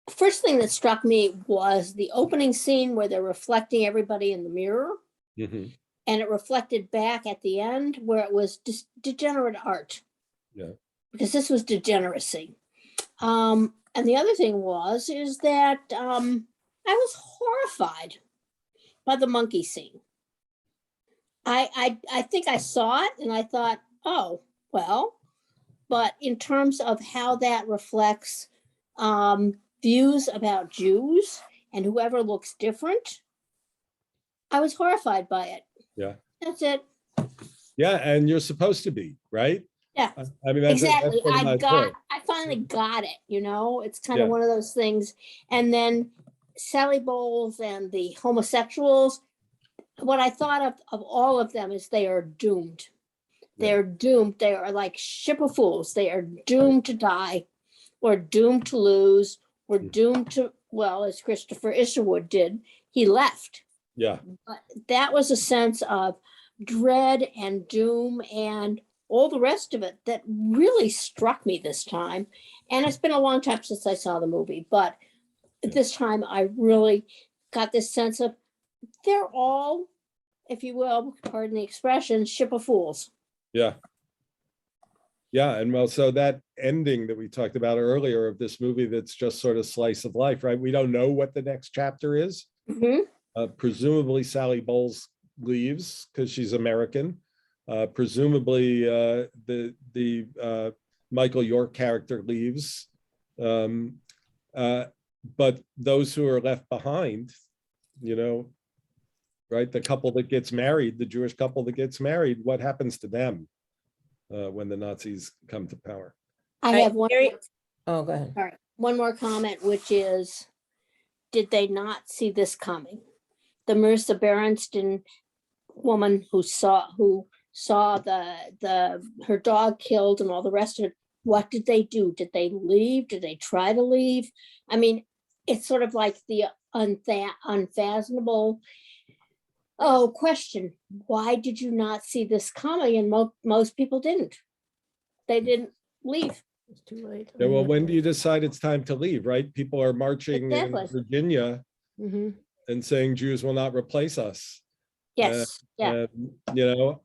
Speaker 9: first thing that struck me was the opening scene where they're reflecting everybody in the mirror.
Speaker 2: Mm-hmm.
Speaker 9: And it reflected back at the end where it was just degenerate art.
Speaker 2: Yeah.
Speaker 9: Because this was degeneracy. And the other thing is that I was horrified by the monkey scene. I think I saw it and I thought, oh, well, but in terms of how that reflects views about Jews and whoever looks different, I was horrified by it.
Speaker 2: Yeah.
Speaker 9: That's it.
Speaker 2: Yeah, and you're supposed to be, right?
Speaker 9: Yeah,
Speaker 2: I mean, that's
Speaker 9: exactly.
Speaker 2: sort of my point.
Speaker 9: I finally got it, it's kind
Speaker 2: Yeah.
Speaker 9: of one of those things. And then Sally Bowles and the homosexuals, what I thought of all of them is they are doomed. They're doomed. They are like ship of fools. They are doomed to die, or doomed to lose, or doomed to, well, as Christopher Isherwood did, he left.
Speaker 2: Yeah.
Speaker 9: But that was a sense of dread and doom and all the rest of it that really struck me this time. And it's been a long time since I saw the movie, but this time I really got this sense of they're all, if you will, pardon the expression, ship of fools.
Speaker 2: Yeah. Yeah. And well, so that ending that we talked about earlier of this movie, that's just sort of slice of life, right? We don't know what the next chapter is.
Speaker 9: Mm-hmm.
Speaker 2: Presumably Sally Bowles leaves because she's American. Presumably the Michael York character leaves. But those who are left behind, right? The couple that gets married, the Jewish couple that gets married, what happens to them when the Nazis come to power?
Speaker 9: I have one.
Speaker 1: Oh, go ahead.
Speaker 9: Sorry, one more comment, which is, did they not see this coming? The Marissa Berenstain woman who saw her dog killed and all the rest of it. What did they do? Did they leave? Did they try to leave? I mean, it's sort of like the unfathomable question. Why did you not see this coming? And most people didn't. They didn't leave.
Speaker 1: It's too late.
Speaker 2: Yeah, well, when do you decide it's time to leave, right? People are marching
Speaker 9: Exactly.
Speaker 2: in Virginia and saying Jews will not replace us.
Speaker 9: Yes. Yeah.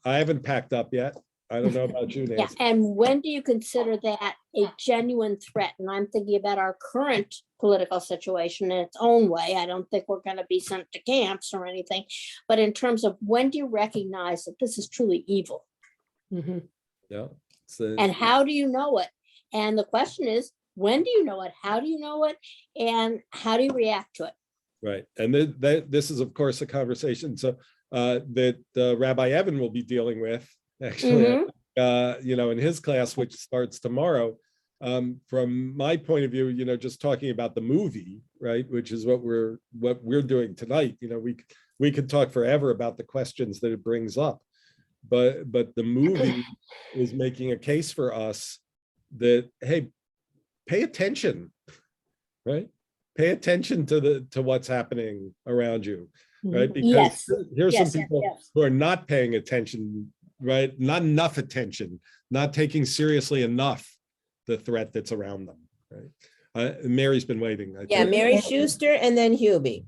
Speaker 2: I haven't packed up yet. I don't know about you, Nancy.
Speaker 9: Yeah. And when do you consider that a genuine threat? And I'm thinking about our current political situation in its own way. I don't think we're going to be sent to camps or anything. But in terms of when do you recognize that this is truly evil?
Speaker 2: Yeah.
Speaker 9: And how do you know it? And the question is, when do you know it? How do you know it? And how do you react to it?
Speaker 2: Right. And this is, of course, a conversation that Rabbi Evan will be dealing with, actually, in his class, which starts tomorrow. From my point of view, just talking about the movie, right, which is what we're doing tonight. We could talk forever about the questions that it brings up, but the movie is making a case for us that, hey, pay attention, right? Pay attention to what's happening around you, right? Because here's some people who are not paying attention, right? Not enough attention, not taking seriously enough the threat that's around them, right? Mary's been waiting.
Speaker 1: Mary Schuster and then Hubie.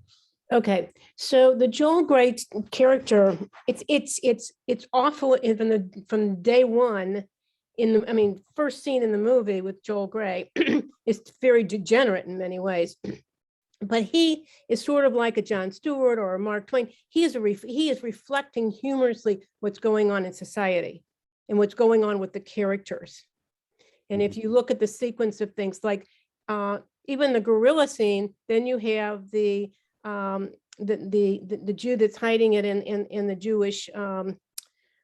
Speaker 10: Okay, so the Joel Grey character, it's awful from day one. First scene in the movie with Joel Grey is very degenerate in many ways, but he is sort of like a Jon Stewart or a Mark Twain. He is reflecting humorously what's going on in society and what's going on with the characters. And if you look at the sequence of things like even the gorilla scene, then you have the Jew that's hiding it in the Jewish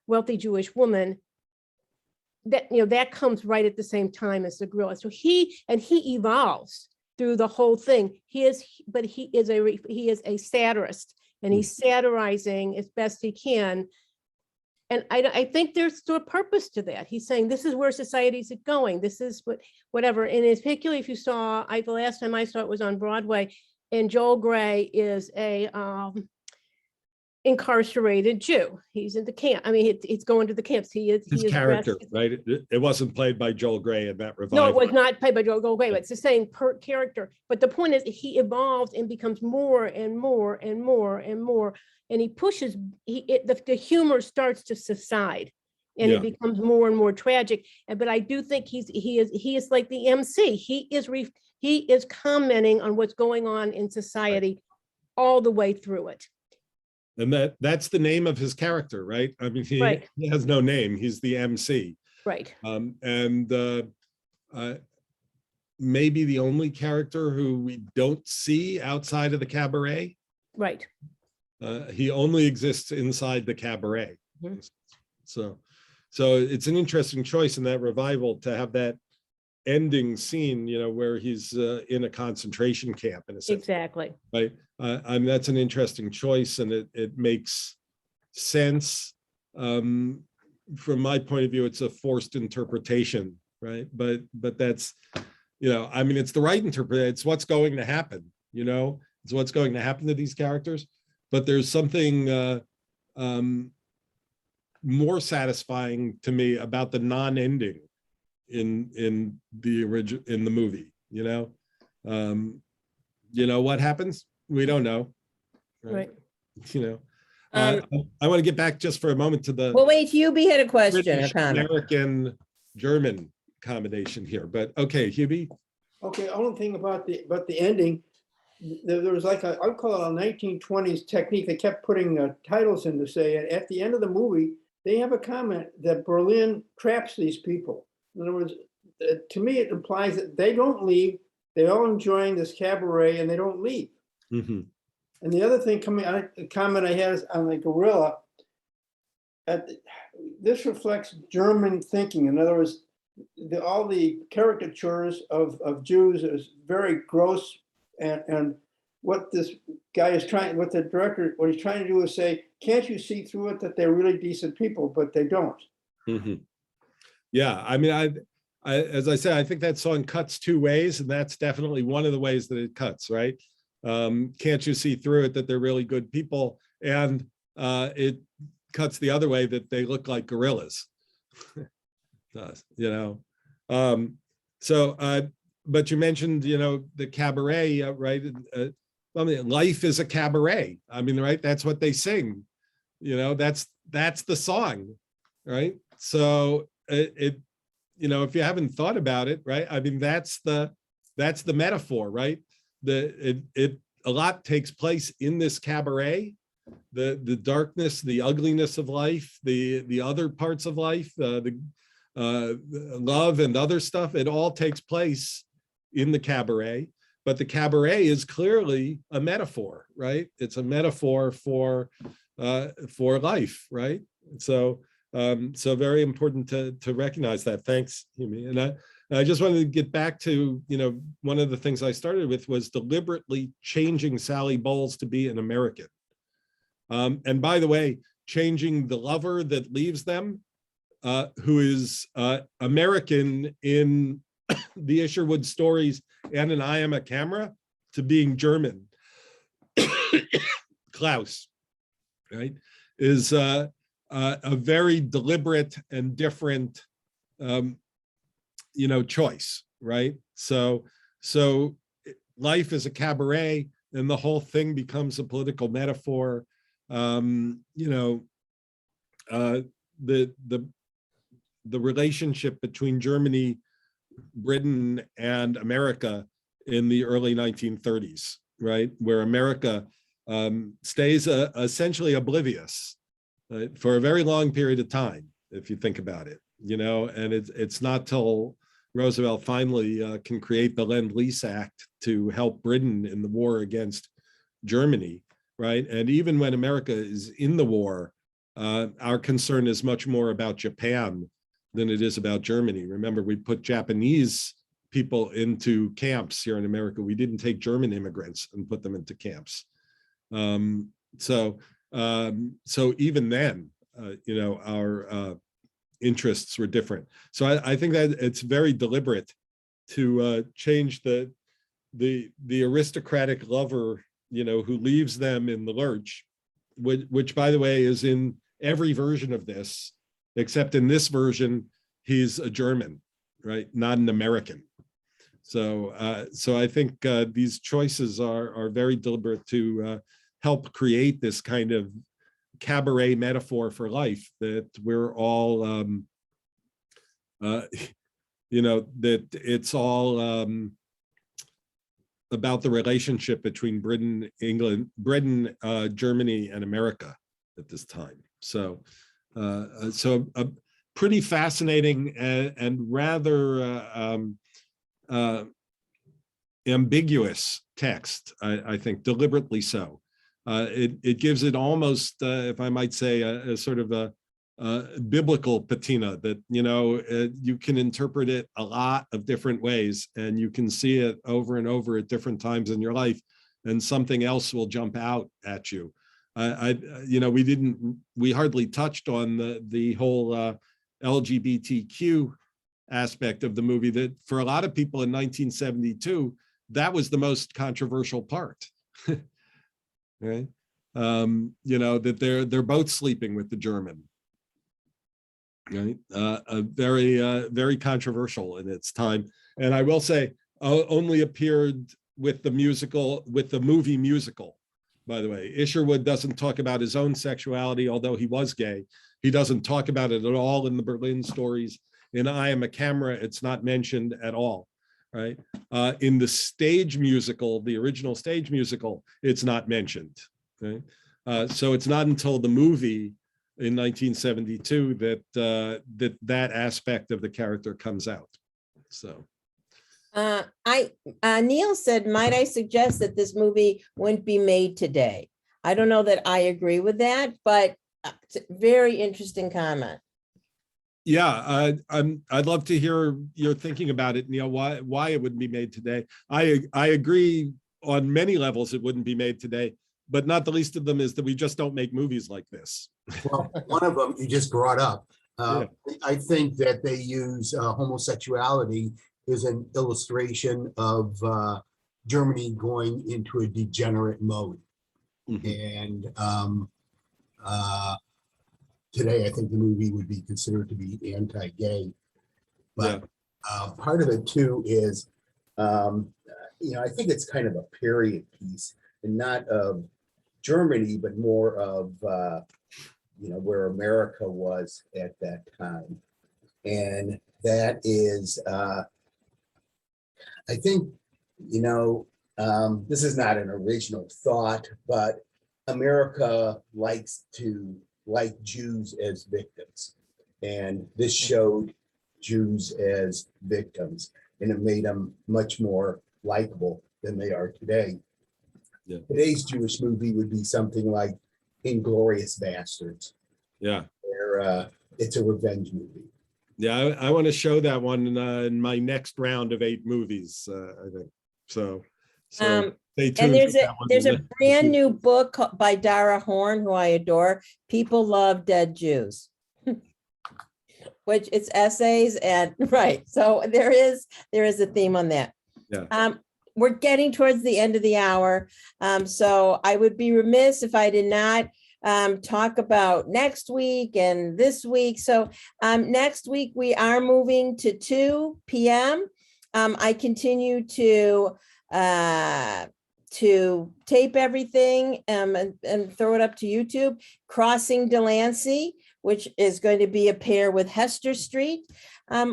Speaker 10: wealthy Jewish woman. That comes right at the same time as the gorilla. So he evolves through the whole thing. He is a satirist, and he's satirizing as best he can. And I think there's a purpose to that. He's saying this is where society's going. This is whatever. And particularly if you saw, the last time I saw it was on Broadway, and Joel Grey is a incarcerated Jew. He's in the camp. He's going to the camps. His
Speaker 2: character, right? It wasn't played by Joel Grey in that revival.
Speaker 10: No, it was not played by Joel Grey, but it's the same character. But the point is, he evolves and becomes more and more and more and more, and he pushes. The humor starts to subside, and it becomes more and more tragic. But I do think he is like the MC. He he is commenting on what's going on in society all the way through it.
Speaker 2: And that's the name of his character, right? I mean, he
Speaker 10: Right.
Speaker 2: has no name. He's the MC.
Speaker 10: Right.
Speaker 2: Maybe the only character who we don't see outside of the cabaret.
Speaker 10: Right.
Speaker 2: He only exists inside the cabaret.
Speaker 10: Mhm.
Speaker 2: So it's an interesting choice in that revival to have that ending scene, where he's in a concentration camp in a sense.
Speaker 10: Exactly.
Speaker 2: Right. I mean, that's an interesting choice, and it makes sense. From my point of view, it's a forced interpretation, right? But that's, I mean, it's the right interpretation. It's what's going to happen, it's what's going to happen to these characters. But there's something more satisfying to me about the non-ending in the movie. What happens? We don't know.
Speaker 10: Right.
Speaker 2: I want to get back just for a moment to the
Speaker 1: Well, wait, Hubie had a question or comment.
Speaker 2: American German combination here, but okay, Hubie.
Speaker 11: Okay, only thing about the ending, there was like I'd call it a 1920s technique. They kept putting titles in to say, and at the end of the movie, they have a comment that Berlin traps these people. In other words, to me, it implies that they don't leave. They're all enjoying this cabaret and they don't leave.
Speaker 2: Mm-hmm.
Speaker 11: And the other thing, a comment I had is on the gorilla. This reflects German thinking. In other words, all the caricatures of Jews is very gross, and what this guy is trying, what he's trying to do is say, can't you see through it that they're really decent people, but they don't.
Speaker 2: Mm-hmm. Yeah, I mean, I as I said, I think that song cuts two ways, and that's definitely one of the ways that it cuts, right? Can't you see through it that they're really good people? And it cuts the other way that they look like gorillas. But you mentioned, the cabaret, right? I mean, life is a cabaret. I mean, right? That's what they sing. That's the song, right? So if you haven't thought about it, right? I mean, that's the metaphor, right? A lot takes place in this cabaret. The darkness, the ugliness of life, the other parts of life, the love and other stuff, it all takes place in the cabaret. But the cabaret is clearly a metaphor, right? It's a metaphor for life, right? So very important to recognize that. Thanks, Himi. And I just wanted to get back to, one of the things I started with was deliberately changing Sally Bowles to be an American. And by the way, changing the lover that leaves them, who is American in the Isherwood stories and in I Am a Camera, to being German. Klaus, right, is a very deliberate and different choice, right? So life is a cabaret, and the whole thing becomes a political metaphor. The relationship between Germany, Britain, and America in the early 1930s, right, where America stays essentially oblivious for a very long period of time, if you think about it, and it's not till Roosevelt finally can create the Lend-Lease Act to help Britain in the war against Germany, right? And even when America is in the war, our concern is much more about Japan than it is about Germany. Remember, we put Japanese people into camps here in America. We didn't take German immigrants and put them into camps. So even then, our interests were different. So I think that it's very deliberate to change the aristocratic lover, who leaves them in the lurch, which by the way is in every version of this, except in this version, he's a German, right? Not an American. So I think these choices are very deliberate to help create this kind of cabaret metaphor for life, that we're all, that it's all about the relationship between Britain, Germany, and America at this time. So, so a pretty fascinating and rather ambiguous text, I think, deliberately so. It gives it almost, if I might say, a sort of a biblical patina that, you know, you can interpret it a lot of different ways, and you can see it over and over at different times in your life, and something else will jump out at you. You know, we hardly touched on the whole LGBTQ aspect of the movie, that for a lot of people in 1972, that was the most controversial part. Right? You know, that they're both sleeping with the German. Right? Very controversial in its time. And I will say, only appeared with the movie musical, by the way. Isherwood doesn't talk about his own sexuality, although he was gay. He doesn't talk about it at all in the Berlin stories. In I Am a Camera, it's not mentioned at all, right? In the stage musical, the original stage musical, it's not mentioned, right? So it's not until the movie in 1972 that aspect of the character comes out. So.
Speaker 1: Neil said, might I suggest that this movie wouldn't be made today? I don't know that I agree with that, but it's a very interesting comment.
Speaker 2: Yeah, I'd love to hear your thinking about it, Neil, why it wouldn't be made today. I agree on many levels it wouldn't be made today, but not the least of them is that we just don't make movies like this.
Speaker 3: Well, one of them you just brought up.
Speaker 2: Yeah.
Speaker 3: I think that they use homosexuality as an illustration of Germany going into a degenerate mode. And today, I think the movie would be considered to be anti-gay. But part of it too is, you know, I think it's kind of a period piece, and not of Germany, but more of, you know, where America was at that time. And that is, I think, you know, this is not an original thought, but America likes to like Jews as victims. And this showed Jews as victims, and it made them much more likable than they are today.
Speaker 2: Yeah.
Speaker 3: Today's Jewish movie would be something like Inglourious Bastards.
Speaker 2: Yeah.
Speaker 3: Where it's a revenge movie.
Speaker 2: Yeah, I want to show that one in my next round of 8 movies, I think. So stay tuned.
Speaker 1: And there's a brand new book by Dara Horn, who I adore. People Love Dead Jews, which it's essays and right. So there is a theme on that.
Speaker 2: Yeah.
Speaker 1: We're getting towards the end of the hour. So I would be remiss if I did not talk about next week and this week. So next week we are moving to 2 p.m. I continue to tape everything and throw it up to YouTube. Crossing Delancey, which is going to be a pair with Hester Street.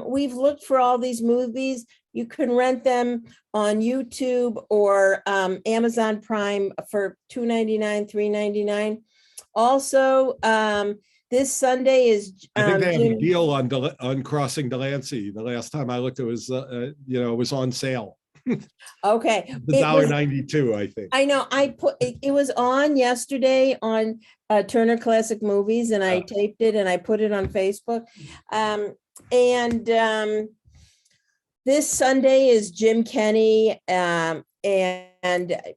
Speaker 1: We've looked for all these movies. You can rent them on YouTube or Amazon Prime for $2.99, $3.99. Also, this Sunday is.
Speaker 2: I think they have a deal on Crossing Delancey. The last time I looked, it was you know, it was on sale.
Speaker 1: Okay.
Speaker 2: $1.92, I think.
Speaker 1: I know. I put it was on yesterday on Turner Classic Movies, and I taped it and I put it on Facebook. This Sunday is Jim Kenney, and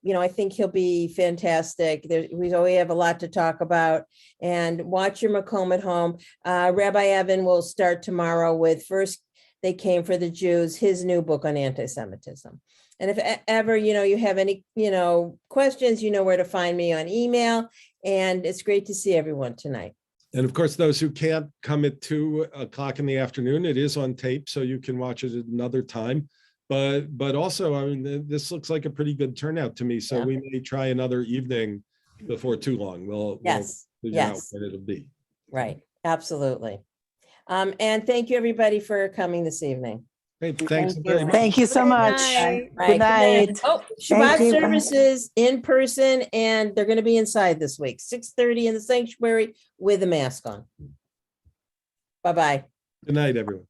Speaker 1: you know, I think he'll be fantastic. We always have a lot to talk about. And watch your Macomb at Home. Rabbi Evan will start tomorrow with First They Came for the Jews, his new book on anti-Semitism. And if ever, you know, you have any, you know, questions, you know where to find me on email. And it's great to see everyone tonight.
Speaker 2: And of course, those who can't come at 2 o'clock in the afternoon, it is on tape, so you can watch it at another time. But also, I mean, this looks like a pretty good turnout to me. So we may try another evening before too long. We'll figure out what it'll be.
Speaker 1: Right. Absolutely. And thank you, everybody, for coming this evening.
Speaker 2: Great, thanks
Speaker 12: Thank
Speaker 2: very
Speaker 12: you.
Speaker 2: much.
Speaker 12: Thank you so
Speaker 4: Good
Speaker 12: much.
Speaker 4: night.
Speaker 1: Right,
Speaker 12: Good night.
Speaker 1: Oh,
Speaker 12: Thank
Speaker 1: Shabbat
Speaker 12: you.
Speaker 1: services in person, and they're going to be inside this week, 6:30 in the sanctuary with a mask on. Bye-bye.
Speaker 2: Good night, everyone.